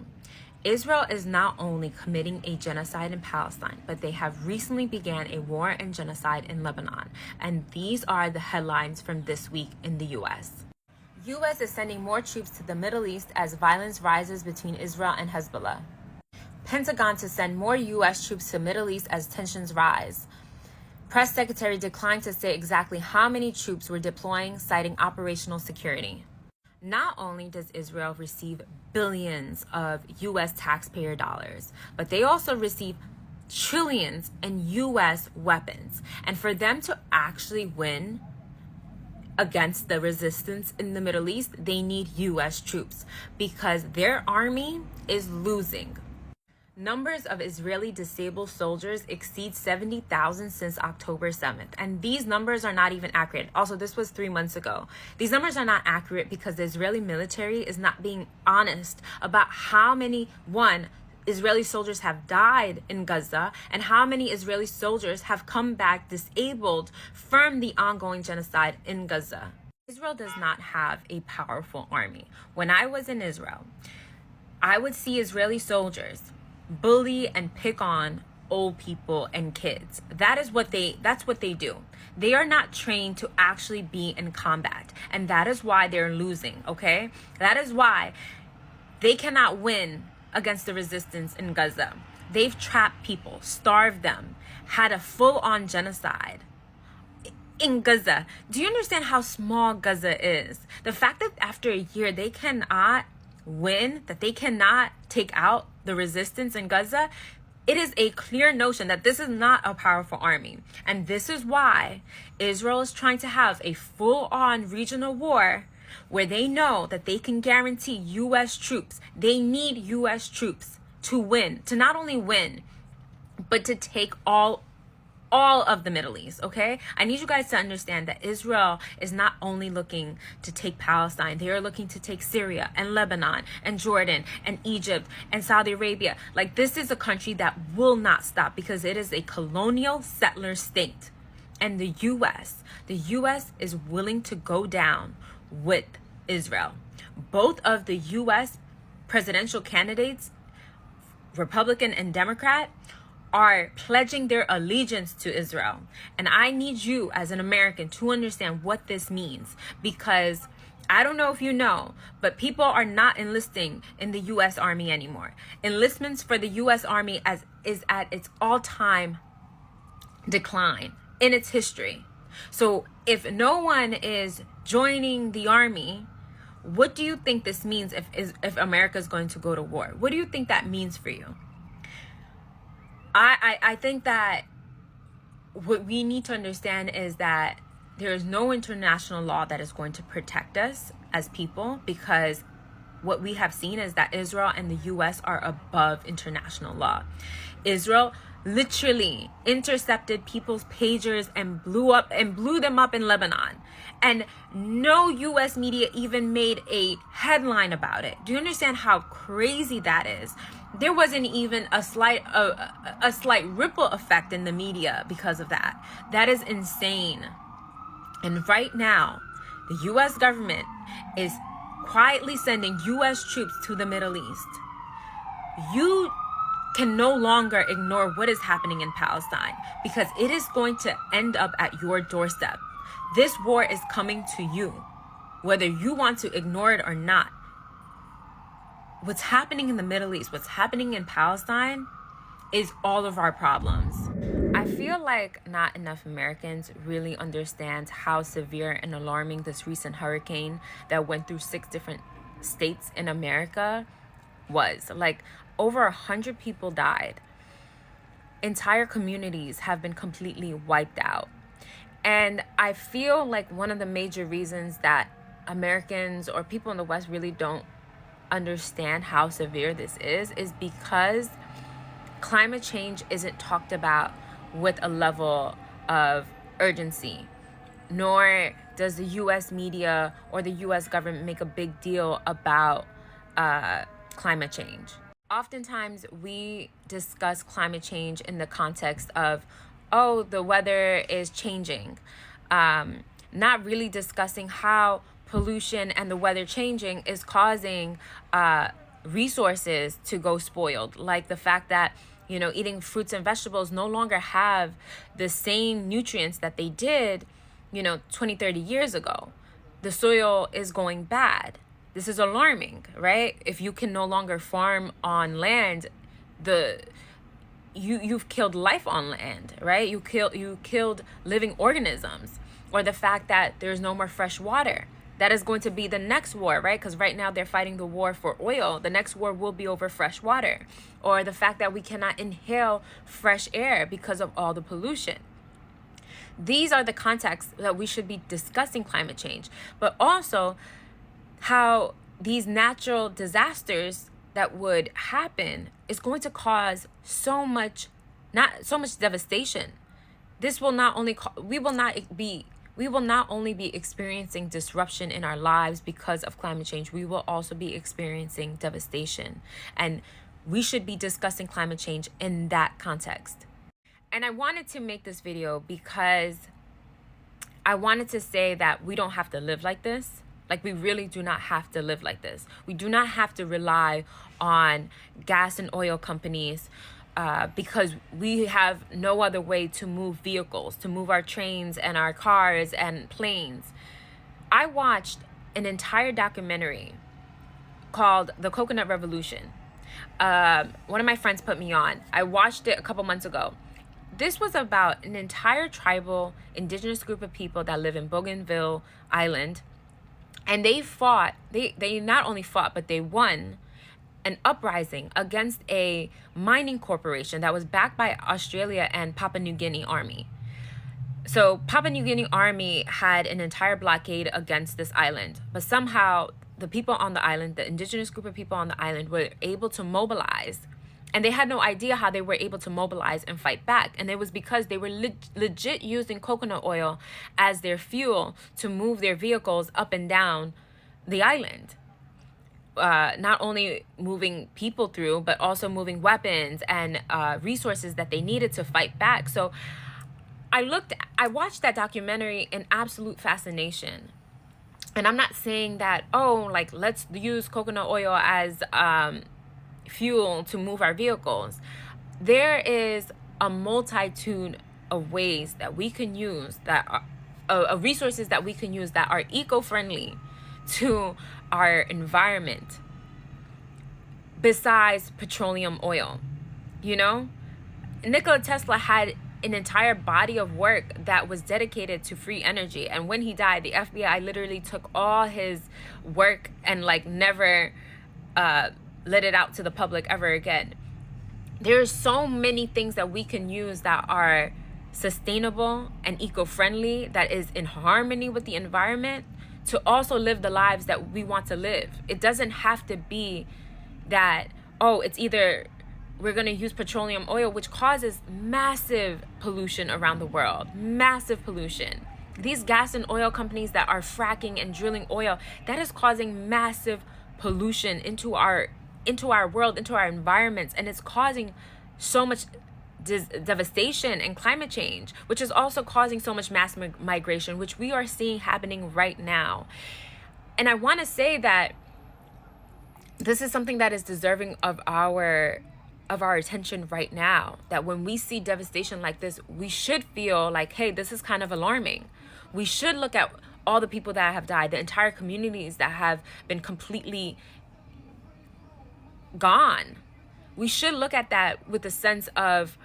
Israel is not only committing a genocide in Palestine, but they have recently began a war and genocide in Lebanon. And these are the headlines from this week in the U.S. U.S. is sending more troops to the Middle East as violence rises between Israel and Hezbollah. Pentagon to send more U.S. troops to Middle East as tensions rise. Press secretary declined to say exactly how many troops were deploying, citing operational security. Not only does Israel receive billions of U.S. taxpayer dollars, but they also receive trillions in U.S. weapons. And for them to actually win against the resistance in the Middle East, they need U.S. troops because their army is losing. Numbers of Israeli disabled soldiers exceed 70,000 since October 7th. And these numbers are not even accurate. Also, this was 3 months ago. These numbers are not accurate because the Israeli military is not being honest about how many, Israeli soldiers have died in Gaza and how many Israeli soldiers have come back disabled from the ongoing genocide in Gaza. Israel does not have a powerful army. When I was in Israel, I would see Israeli soldiers bully and pick on old people and kids. That's what they do. They are not trained to actually be in combat, and that is why they're losing, okay? That is why they cannot win against the resistance in Gaza. They've trapped people, starved them, had a full-on genocide in Gaza. Do you understand how small Gaza is? The fact that after a year they cannot win, that they cannot take out the resistance in Gaza, it is a clear notion that this is not a powerful army. And this is why Israel is trying to have a full-on regional war where they know that they can guarantee U.S. troops. They need U.S. troops to win, to not only win, but to take all of the Middle East, okay? I need you guys to understand that Israel is not only looking to take Palestine, they are looking to take Syria and Lebanon and Jordan and Egypt and Saudi Arabia. Like, this is a country that will not stop because it is a colonial settler state. And the U.S. is willing to go down with Israel. Both of the U.S. presidential candidates, Republican and Democrat, are pledging their allegiance to Israel. And I need you as an American to understand what this means, because I don't know if you know, but people are not enlisting in the U.S. Army anymore. Enlistments for the U.S. Army is at its all-time decline in its history. So if no one is joining the army, what do you think this means if America is going to go to war? What do you think that means for you? I think that what we need to understand is that there is no international law that is going to protect us as people, because what we have seen is that Israel and the U.S. are above international law. Israel literally intercepted people's pagers and blew them up in Lebanon. And no U.S. media even made a headline about it. Do you understand how crazy that is? There wasn't even a slight ripple effect in the media because of that. That is insane. And right now, the U.S. government is quietly sending U.S. troops to the Middle East. you can no longer ignore what is happening in Palestine, because it is going to end up at your doorstep. This war is coming to you, whether you want to ignore it or not. What's happening in the Middle East, what's happening in Palestine is all of our problems. I feel like not enough Americans really understand how severe and alarming this recent hurricane that went through 6 different states in America was. Like, over 100 people died. Entire communities have been completely wiped out. And I feel like one of the major reasons that Americans or people in the West really don't understand how severe this is because climate change isn't talked about with a level of urgency, nor does the US media or the US government make a big deal about climate change. Oftentimes we discuss climate change in the context of, oh, the weather is changing, not really discussing how pollution and the weather changing is causing resources to go spoiled, like the fact that, you know, eating fruits and vegetables no longer have the same nutrients that they did, you know, 20, 30 years ago. The soil is going bad. This is alarming, right? If you can no longer farm on land, you've killed life on land, right? You killed living organisms. Or the fact that there's no more fresh water. That is going to be the next war, right? Because right now they're fighting the war for oil. The next war will be over fresh water. Or the fact that we cannot inhale fresh air because of all the pollution. These are the contexts that we should be discussing climate change, but also how these natural disasters that would happen is going to cause so much devastation. This will not only we will not only be experiencing disruption in our lives because of climate change, we will also be experiencing devastation. And we should be discussing climate change in that context. And I wanted to make this video because I wanted to say that we don't have to live like this. Like, we really do not have to live like this. We do not have to rely on gas and oil companies because we have no other way to move vehicles, to move our trains and our cars and planes. I watched an entire documentary called The Coconut Revolution. One of my friends put me on. I watched it a couple months ago. This was about an entire tribal indigenous group of people that live in Bougainville Island. And they fought, they not only fought, but they won an uprising against a mining corporation that was backed by Australia and Papua New Guinea Army. So Papua New Guinea Army had an entire blockade against this island, but somehow the people on the island, the indigenous group of people on the island, were able to mobilize. And they had no idea how they were able to mobilize and fight back. And it was because they were legit using coconut oil as their fuel to move their vehicles up and down the island. Not only moving people through, but also moving weapons and resources that they needed to fight back. So I watched that documentary in absolute fascination. And I'm not saying that, oh, like, let's use coconut oil as fuel to move our vehicles. There is a multitude of ways that we can use that are resources that we can use that are eco-friendly to our environment besides petroleum oil. You know, Nikola Tesla had an entire body of work that was dedicated to free energy, and when he died, the FBI literally took all his work and like never let it out to the public ever again. There's so many things that we can use that are sustainable and eco-friendly, that is in harmony with the environment, to also live the lives that we want to live. It doesn't have to be that, oh, it's either we're going to use petroleum oil, which causes massive pollution around the world, massive pollution. These gas and oil companies that are fracking and drilling oil, that is causing massive pollution into our world, into our environments, and it's causing so much devastation and climate change, which is also causing so much mass migration, which we are seeing happening right now. And I want to say that this is something that is deserving of our attention right now. That when we see devastation like this, we should feel like, hey, this is kind of alarming. We should look at all the people that have died, the entire communities that have been completely gone. We should look at that with a sense of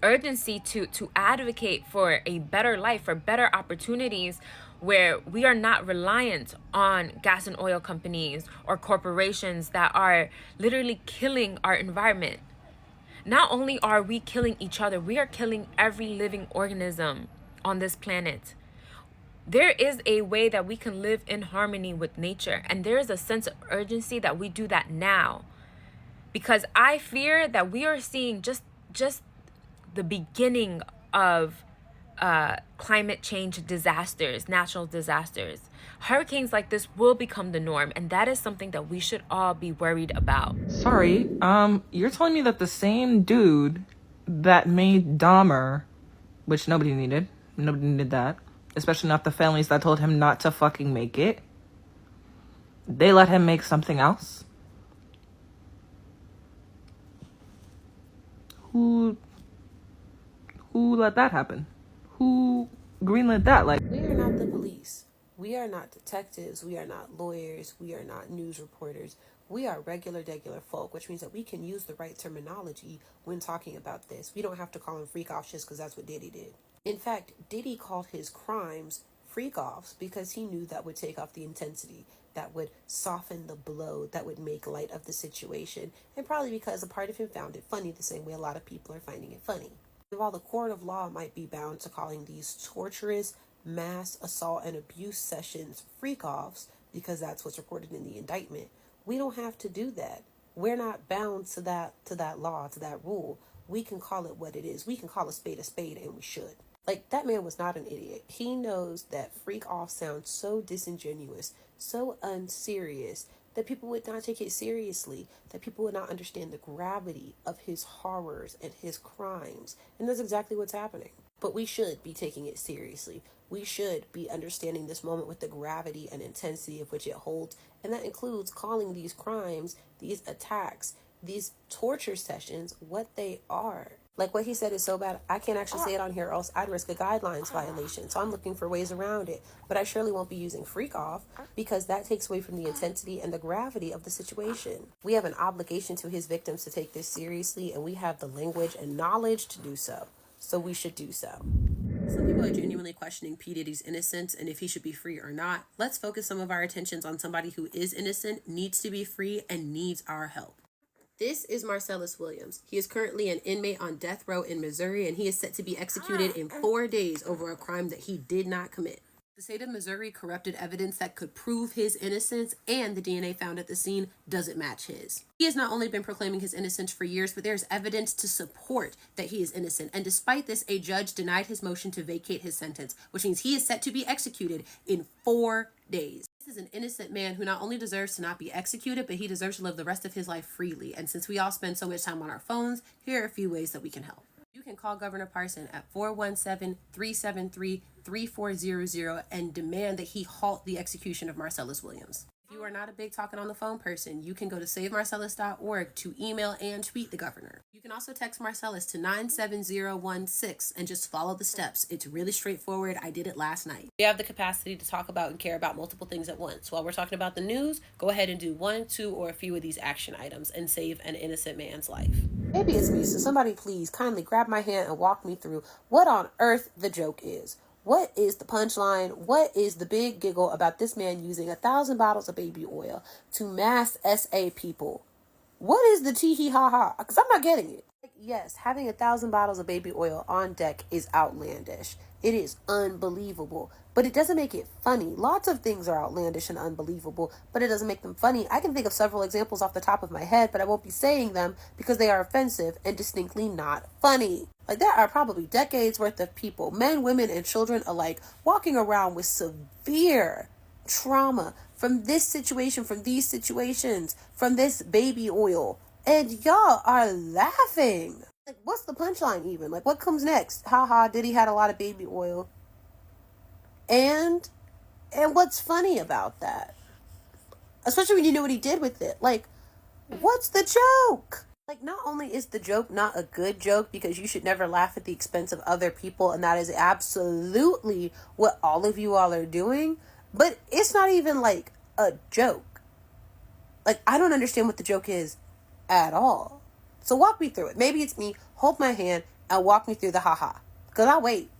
urgency to advocate for a better life, for better opportunities, where we are not reliant on gas and oil companies or corporations that are literally killing our environment. Not only are we killing each other, we are killing every living organism on this planet. There is a way that we can live in harmony with nature, and there is a sense of urgency that we do that now. Because I fear that we are seeing just the beginning of climate change disasters, natural disasters. Hurricanes like this will become the norm, and that is something that we should all be worried about. Sorry, you're telling me that the same dude that made Dahmer, which nobody needed that, especially not the families that told him not to fucking make it, they let him make something else? Who let that happen? Who greenlit that? Like, we are not the police. We are not detectives. We are not lawyers. We are not news reporters. We are regular folk, which means that we can use the right terminology when talking about this. We don't have to call him freak offs just because that's what Diddy did. In fact, Diddy called his crimes freak offs because he knew that would take off the intensity, that would soften the blow, that would make light of the situation, and probably because a part of him found it funny the same way a lot of people are finding it funny. While the court of law might be bound to calling these torturous mass assault and abuse sessions freak-offs, because that's what's reported in the indictment, we don't have to do that. We're not bound to that law, to that rule. We can call it what it is. We can call a spade, and we should. Like, that man was not an idiot. He knows that freak off sounds so disingenuous, so unserious, that people would not take it seriously, that people would not understand the gravity of his horrors and his crimes. And that's exactly what's happening. But we should be taking it seriously. We should be understanding this moment with the gravity and intensity of which it holds. And that includes calling these crimes, these attacks, these torture sessions, what they are. Like, what he said is so bad, I can't actually say it on here, or else I'd risk a guidelines violation. So I'm looking for ways around it. But I surely won't be using freak off, because that takes away from the intensity and the gravity of the situation. We have an obligation to his victims to take this seriously, and we have the language and knowledge to do so. So we should do so. Some people are genuinely questioning P. Diddy's innocence and if he should be free or not. Let's focus some of our attentions on somebody who is innocent, needs to be free, and needs our help. This is Marcellus Williams. He is currently an inmate on death row in Missouri, and he is set to be executed in 4 days over a crime that he did not commit. The state of Missouri corrupted evidence that could prove his innocence, and the DNA found at the scene doesn't match his. He has not only been proclaiming his innocence for years, but there's evidence to support that he is innocent. And despite this, a judge denied his motion to vacate his sentence, which means he is set to be executed in 4 days. This is an innocent man who not only deserves to not be executed, but he deserves to live the rest of his life freely. And since we all spend so much time on our phones, here are a few ways that we can help. You can call Governor Parson at 417-373-3400 and demand that he halt the execution of Marcellus Williams. If you are not a big talking on the phone person, you can go to savemarcellus.org to email and tweet the governor. You can also text Marcellus to 97016 and just follow the steps. It's really straightforward. I did it last night. We have the capacity to talk about and care about multiple things at once. While we're talking about the news, go ahead and do 1, 2, or a few of these action items and save an innocent man's life. Maybe it's me, so somebody please kindly grab my hand and walk me through what on earth the joke is. What is the punchline? What is the big giggle about this man using 1,000 bottles of baby oil to mass SA people? What is the tee-hee ha-ha? Because I'm not getting it. Yes, having 1,000 bottles of baby oil on deck is outlandish. It is unbelievable, but it doesn't make it funny. Lots of things are outlandish and unbelievable, but it doesn't make them funny. I can think of several examples off the top of my head, but I won't be saying them because they are offensive and distinctly not funny. Like, there are probably decades worth of people, men, women, and children alike, walking around with severe trauma from this situation, from these situations, from this baby oil. And y'all are laughing. Like, what's the punchline even? Like, what comes next? Haha, Diddy had a lot of baby oil. And what's funny about that? Especially when you know what he did with it. Like, What's the joke? Like, not only is the joke not a good joke because you should never laugh at the expense of other people, and that is absolutely what all of you all are doing, but it's not even like a joke. Like, I don't understand what the joke is at all. So walk me through it. Maybe it's me. Hold my hand and walk me through the haha. Because I'll wait.